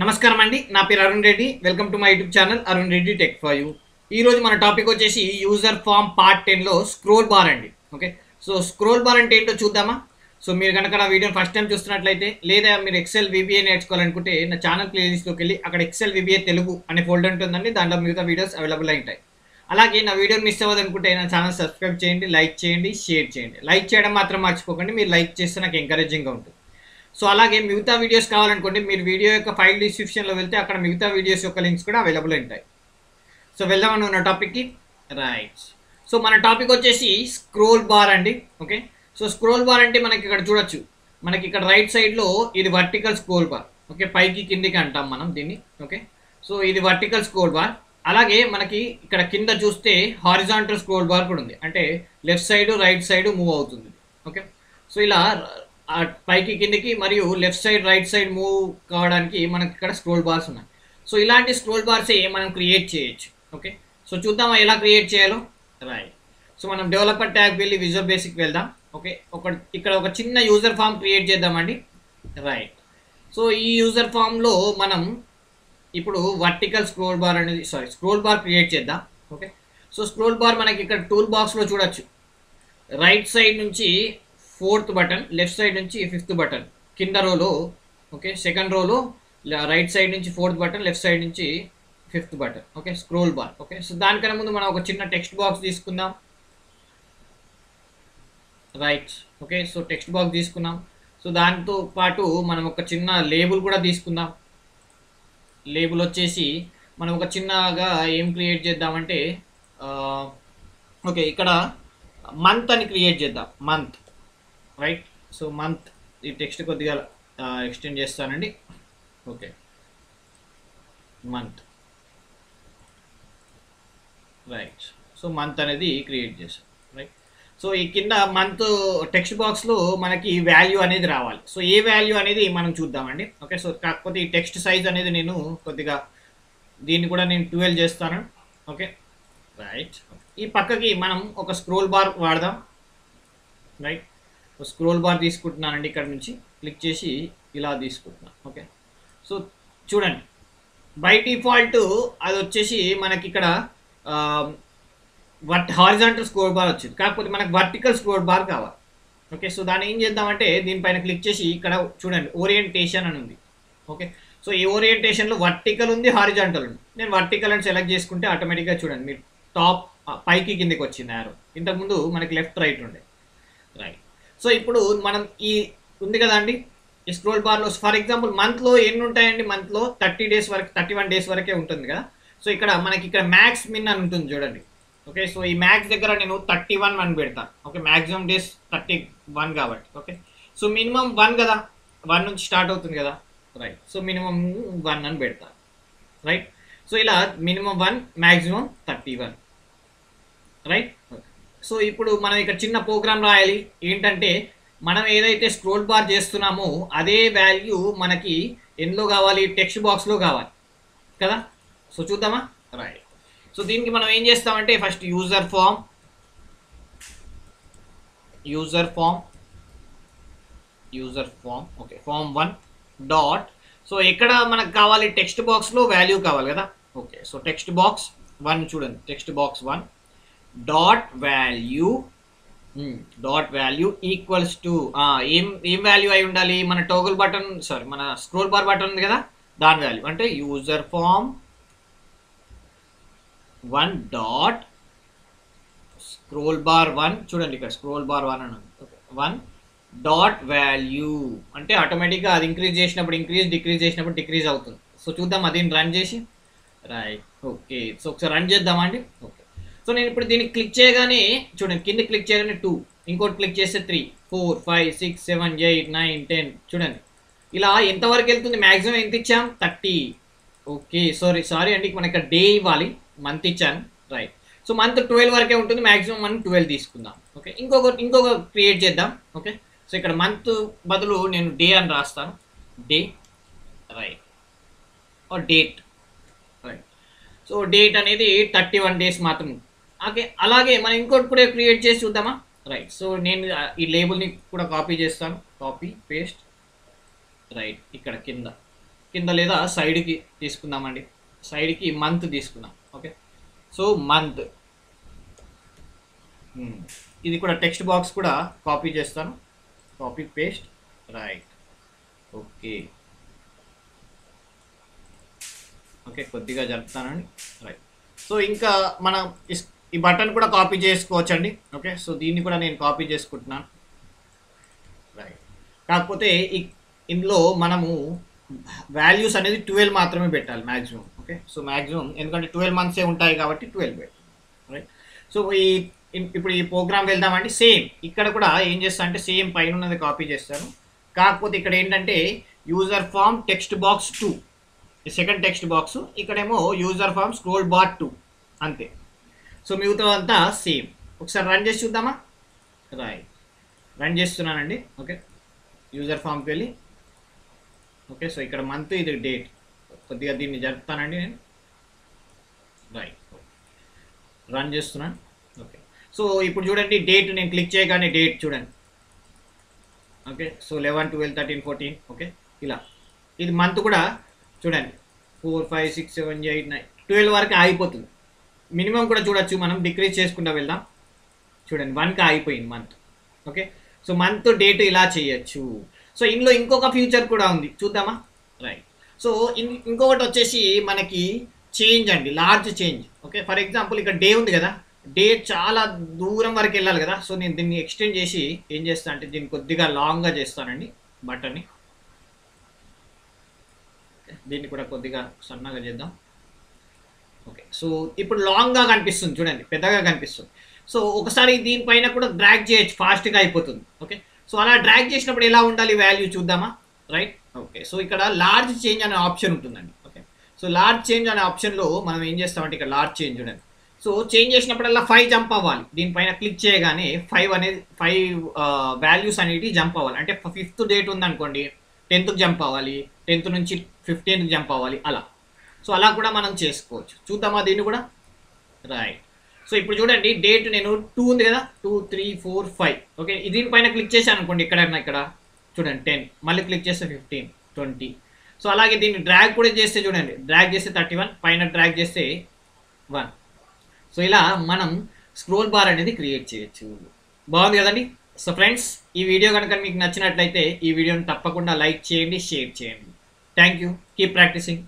నమస్కారం అండి, నా పేరు Arun Reddy. Welcome to my YouTube channel Arun Reddy tech for you. ఈరోజు మన టాపిక్ వచ్చేసి యూజర్ ఫామ్ పార్ట్ 10లో స్క్రోల్ బార్ అండి. ఓకే, సో స్క్రోల్ బార్ అంటే ఏంటో చూద్దామా. సో మీరు కనుక నా వీడియోని ఫస్ట్ టైం చూస్తున్నట్లయితే, లేదా మీరు ఎక్సెల్ విబిఏ నేర్చుకోవాలనుకుంటే నా ఛానల్ ప్లేలిస్ట్లోకి వెళ్ళి అక్కడ ఎక్సెల్ విబిఏ తెలుగు అనే ఫోల్డర్ ఉంటుందండి. దాంట్లో మిగతా వీడియోస్ అవైలబుల్ అయి ఉంటాయి. అలాగే నా వీడియోని మిస్ అవ్వదనుకుంటే నా ఛానల్ సబ్స్క్రైబ్ చేయండి, లైక్ చేయండి, షేర్ చేయండి. లైక్ చేయడం మాత్రం మర్చిపోకండి, మీరు లైక్ చేస్తే నాకు ఎంకరేజింగ్గా ఉంటుంది. సో అలాగే మిగతా వీడియోస్ కావాలనుకోండి, మీరు వీడియో యొక్క ఫైల్ డిస్క్రిప్షన్లో వెళ్తే అక్కడ మిగతా వీడియోస్ యొక్క లింక్స్ కూడా అవైలబుల్ ఉంటాయి. సో వెళ్దామని ఉన్న టాపిక్కి. రైట్, సో మన టాపిక్ వచ్చేసి స్క్రోల్ బార్ అండి. ఓకే, సో స్క్రోల్ బార్ అంటే మనకి ఇక్కడ చూడొచ్చు, మనకి ఇక్కడ రైట్ సైడ్లో ఇది వర్టికల్ స్క్రోల్ బార్. ఓకే, పైకి కిందికి అంటాం మనం దీన్ని. ఓకే, సో ఇది వర్టికల్ స్క్రోల్ బార్. అలాగే మనకి ఇక్కడ కింద చూస్తే హారిజాంటల్ స్క్రోల్ బార్ కూడా ఉంది, అంటే left side right side move అవుతుంది. ఓకే, సో ఇలా పైకి కిందికి మరియు left side right side move కావడానికి మనకి ఇక్కడ స్క్రోల్ బార్స్ ఉన్నాయి. సో ఇలాంటి స్క్రోల్ బార్సే మనం క్రియేట్ చేయొచ్చు. ఓకే, సో చూద్దామా ఎలా క్రియేట్ చేయాలో. రైట్, సో మనం డెవలపర్ ట్యాగ్ వెళ్ళి విజువల్ బేసిక్ వెళ్దాం. ఓకే, ఇక్కడ ఒక చిన్న యూజర్ ఫామ్ క్రియేట్ చేద్దామండి. రైట్, సో ఈ యూజర్ ఫామ్లో మనం ఇప్పుడు వర్టికల్ స్క్రోల్ బార్ అనేది స్క్రోల్ బార్ క్రియేట్ చేద్దాం. ఓకే, సో స్క్రోల్ బార్ మనకి ఇక్కడ టూల్ బాక్స్లో చూడొచ్చు. రైట్ సైడ్ నుంచి 4th బటన్, లెఫ్ట్ సైడ్ నుంచి 5th బటన్ కింద రోలో. ఓకే, సెకండ్ రోలో రైట్ సైడ్ నుంచి 4th బటన్, లెఫ్ట్ సైడ్ నుంచి 5th button. Okay, scroll bar. Okay, so దానికన్నా ముందు మనం ఒక చిన్న టెక్స్ట్ బాక్స్ తీసుకుందాం. Right, okay, so text box తీసుకున్నాం. సో దాంతో పాటు మనం ఒక చిన్న లేబుల్ కూడా తీసుకుందాం. లేబుల్ వచ్చేసి మనం ఒక చిన్నగా ఏం క్రియేట్ చేద్దామంటే, ఓకే, ఇక్కడ మంత్ అని క్రియేట్ చేద్దాం. మంత్. రైట్, సో మంత్ ఈ టెక్స్ట్ కొద్దిగా ఎక్స్టెండ్ చేస్తానండి. Okay, month. Right, so month అనేది క్రియేట్ చేస్తాం. రైట్, సో ఈ కింద మంత్ టెక్స్ట్ బాక్స్లో మనకి వాల్యూ అనేది రావాలి. సో ఏ వాల్యూ అనేది మనం చూద్దామండి. ఓకే, సో కాకపోతే ఈ టెక్స్ట్ సైజ్ అనేది నేను కొద్దిగా దీన్ని కూడా నేను 12 చేస్తాను. ఓకే, రైట్, ఈ పక్కకి మనం ఒక స్క్రోల్ బార్ వాడదాం. రైట్, స్క్రోల్ బార్ తీసుకుంటున్నానండి. ఇక్కడ నుంచి క్లిక్ చేసి ఇలా తీసుకుంటున్నాను. ఓకే, సో చూడండి, బై డిఫాల్ట్ అది వచ్చేసి మనకి ఇక్కడ హారిజాంటల్ స్క్రోల్ బార్ వచ్చింది, కాకపోతే మనకు వర్టికల్ స్క్రోల్ బార్ కావాలి. ఓకే, సో దాన్ని ఏం చేద్దామంటే దీనిపైన క్లిక్ చేసి ఇక్కడ చూడండి ఓరియంటేషన్ అని ఉంది. ఓకే, సో ఈ ఓరియంటేషన్లో వర్టికల్ ఉంది, హారిజాంటల్ ఉంది. నేను వర్టికల్ అని సెలెక్ట్ చేసుకుంటే ఆటోమేటిక్గా చూడండి మీరు టాప్ పైకి కిందికి వచ్చింది యారో. ఇంతకుముందు మనకి లెఫ్ట్ రైట్ ఉండే. రైట్, సో ఇప్పుడు మనం ఈ ఉంది కదా అండి ఈ స్క్రోల్ బార్లో, ఫర్ ఎగ్జాంపుల్ మంత్లో ఎన్ని ఉంటాయండి, మంత్లో 30 days వరకు, 31 days వరకే ఉంటుంది కదా. సో ఇక్కడ మనకి ఇక్కడ మ్యాక్స్ మిన్ అని ఉంటుంది చూడండి. ఓకే, సో ఈ మ్యాక్స్ దగ్గర నేను 31 అని పెడతాను. ఓకే, మ్యాక్సిమం డేస్ 31 కాబట్టి. ఓకే, సో మినిమం 1 కదా, 1 నుంచి స్టార్ట్ అవుతుంది కదా. రైట్, సో మినిమం 1 అని పెడతాను. రైట్, సో ఇలా మినిమం 1, మ్యాక్సిమం 31. రైట్, సో ఇప్పుడు మనం ఇక్కడ చిన్న ప్రోగ్రామ్ రాయాలి. ఏంటంటే మనం ఏదైతే స్క్రోల్ బార్ చేస్తున్నామో అదే వాల్యూ మనకి ఎందులో కావాలి, టెక్స్ట్ బాక్స్లో కావాలి కదా. సో చూద్దామా. రైట్, సో దీనికి మనం ఏం చేస్తామంటే first user form okay, form 1 dot. So ఎక్కడ మనకు కావాలి, టెక్స్ట్ బాక్స్లో వాల్యూ కావాలి కదా. ఓకే, సో టెక్స్ట్ బాక్స్ 1 చూడండి, text box 1 dot value equals to ఏం వాల్యూ అయి ఉండాలి, మన టోగుల్ బటన్ మన స్క్రోల్ బార్ బటన్ ఉంది కదా, దాని వాల్యూ అంటే user form 1 dot scroll bar 1. చూడండి ఇక్కడ స్క్రోల్ బార్ 1 అని ఉంది. ఓకే, 1 డాట్ వాల్యూ అంటే ఆటోమేటిక్గా అది ఇంక్రీజ్ చేసినప్పుడు ఇంక్రీజ్, డిక్రీజ్ చేసినప్పుడు డిక్రీజ్ అవుతుంది. సో చూద్దాం అది రన్ చేసి. రైట్, ఓకే, సో ఒకసారి రన్ చేద్దామండి. ఓకే, సో నేను ఇప్పుడు దీన్ని క్లిక్ చేయగానే చూడండి, కింద క్లిక్ చేయగానే 2, ఇంకోటి క్లిక్ చేస్తే 3, 4, 5, 6, 7, 8, 9, 10 చూడండి ఇలా ఎంతవరకు వెళ్తుంది. మ్యాక్సిమం ఎంత ఇచ్చాం, 30. ఓకే, సారీ అండి, మనకి ఇక్కడ డే ఇవ్వాలి, మంత్ ఇచ్చాను. రైట్, సో మంత్ 12 వరకే ఉంటుంది, మ్యాక్సిమం మనం 12 తీసుకుందాం. ఓకే, ఇంకొక క్రియేట్ చేద్దాం. ఓకే, సో ఇక్కడ మంత్ బదులు నేను డే అని రాస్తాను, day. Right, date. Right, so date అనేది 31 days మాత్రం. ఓకే, అలాగే మనం ఇంకోటి కూడా క్రియేట్ చేసి చూద్దామా. రైట్, సో నేను ఈ లేబుల్ని కూడా కాపీ చేస్తాను, కాపీ పేస్ట్. రైట్, ఇక్కడ కింద కింద లేదా సైడ్కి తీసుకుందామండి. సైడ్కి మంత్ తీసుకుందాం. Okay, so month. ఇది కూడా టెక్స్ట్ బాక్స్ కూడా కాపీ చేస్తాను. Copy paste right. Okay okay, కొద్దిగా జరుపుతానండి. రైట్. సో ఇంకా మనం ఈ బటన్ కూడా కాపీ చేసుకోవచ్చండి. ఓకే, సో దీన్ని కూడా నేను కాపీ చేసుకుంటున్నాను. రైట్. కాకపోతే ఇందులో మనము వాల్యూస్ అనేది 12 మాత్రమే పెట్టాలి మ్యాక్సిమం. ఓకే, సో మ్యాక్సిమం ఎందుకంటే 12 మంత్సే ఉంటాయి కాబట్టి 12 పెట్టాలి. రైట్. సో ఇప్పుడు ఈ ప్రోగ్రామ్ వెళ్దామండి. సేమ్ ఇక్కడ కూడా ఏం చేస్తా అంటే సేమ్ పైన ఉన్నది కాపీ చేస్తాను. కాకపోతే ఇక్కడ ఏంటంటే యూజర్ ఫామ్ టెక్స్ట్ బాక్స్ 2 ఈ సెకండ్ టెక్స్ట్ బాక్స్, ఇక్కడేమో యూజర్ ఫామ్ స్క్రోల్ బార్ 2 అంతే. సో మిగతా అంతా సేమ్. ఒకసారి రన్ చేసి చూద్దామా. రైట్, రన్ చేస్తున్నానండి. ఓకే, యూజర్ ఫామ్కి వెళ్ళి ఓకే, సో ఇక్కడ మంత్, ఇది డేట్. కొద్దిగా దీన్ని జరుపుతానండి నేను. రైట్, రన్ చేస్తున్నాను. ఓకే, సో ఇప్పుడు చూడండి డేట్ నేను క్లిక్ చేయగానే డేట్ చూడండి. Okay, so 11, 12, 13, 14. ఓకే, ఇలా ఇది మంత్ కూడా చూడండి 4, 5, 6, 7, 8, 9, 12 వరకు ఆగిపోతుంది. మినిమం కూడా చూడొచ్చు, మనం డిక్రీజ్ చేసుకుంటూ వెళ్దాం. చూడండి 1కి ఆగిపోయింది month. Okay, so month date ఇలా చేయొచ్చు. సో ఇందులో ఇంకొక ఫ్యూచర్ కూడా ఉంది, చూద్దామా. రైట్. సో ఇంకొకటి వచ్చేసి మనకి చేంజ్ అండి, large change. Okay, for example ఇక్కడ డే ఉంది కదా, డే చాలా దూరం వరకు వెళ్ళాలి కదా. సో నేను దీన్ని ఎక్స్టెండ్ చేసి ఏం చేస్తాను అంటే దీన్ని కొద్దిగా లాంగ్గా చేస్తానండి బటన్ని. దీన్ని కూడా కొద్దిగా సన్నగా చేద్దాం. ఓకే, సో ఇప్పుడు లాంగ్గా కనిపిస్తుంది చూడండి, పెద్దగా కనిపిస్తుంది. సో ఒకసారి దీనిపైన కూడా డ్రాగ్ చేయొచ్చు, ఫాస్ట్గా అయిపోతుంది. ఓకే, సో అలా డ్రాగ్ చేసినప్పుడు ఎలా ఉండాలి వాల్యూ చూద్దామా. రైట్. ఓకే, సో ఇక్కడ లార్జ్ చేంజ్ అనే ఆప్షన్ ఉంటుందండి. ఓకే, సో లార్జ్ చేంజ్ అనే ఆప్షన్లో మనం ఏం చేస్తామంటే ఇక్కడ లార్జ్ చేంజ్ చూడండి. సో చేంజ్ చేసినప్పుడల్లా 5 జంప్ అవ్వాలి. దీనిపైన క్లిక్ చేయగానే 5 వాల్యూస్ అనేవి జంప్ అవ్వాలి. అంటే 5th డేట్ ఉందనుకోండి 10th జంప్ అవ్వాలి, 10th నుంచి 15th జంప్ అవ్వాలి, అలా. సో అలా కూడా మనం చేసుకోవచ్చు. చూద్దామా దీన్ని కూడా. రైట్. సో ఇప్పుడు చూడండి డేట్ నేను 2 ఉంది కదా, 2, 3, 4, 5. ఓకే, దీనిపైన క్లిక్ చేశాను అనుకోండి, ఇక్కడ చూడండి 10, మళ్ళీ క్లిక్ చేస్తే 15, 20. సో అలాగే దీన్ని డ్రాగ్ కూడా చేస్తే చూడండి, డ్రాగ్ చేస్తే 31, పైన డ్రాగ్ చేస్తే 1. సో ఇలా మనం స్క్రోల్ బార్ అనేది క్రియేట్ చేయొచ్చు. బాగుంది కదండి. సో ఫ్రెండ్స్, ఈ వీడియో కనుక మీకు నచ్చినట్లయితే ఈ వీడియోని తప్పకుండా లైక్ చేయండి, షేర్ చేయండి. Thank you. Keep practising.